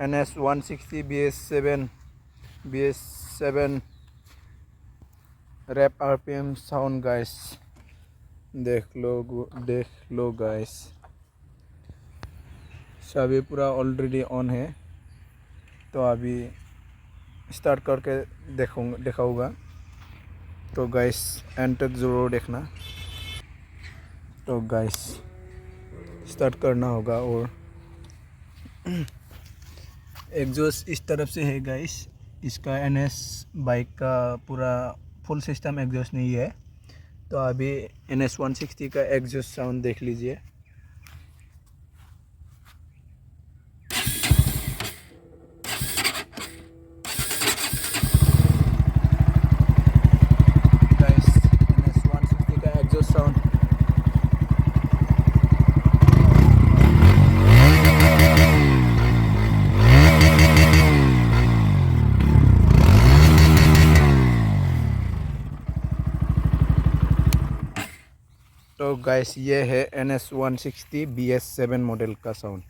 NS160 BS7 rap RPM sound guys, देख लो guys, सभी पूरा ऑलरेडी ऑन है। तो अभी स्टार्ट करके दिखाऊंगा। तो गाइस एंड तक ज़रूर देखना। तो गाइस स्टार्ट करना होगा। और एग्जॉस्ट इस तरफ से है गाइस। इसका NS बाइक का पूरा फुल सिस्टम एग्जॉस्ट नहीं है। तो अभी NS160 का एग्जॉस्ट साउंड देख लीजिए। गाइस NS160 का एग्जॉस्ट साउंड। तो गाइस ये है NS160 BS7 मॉडल का साउंड।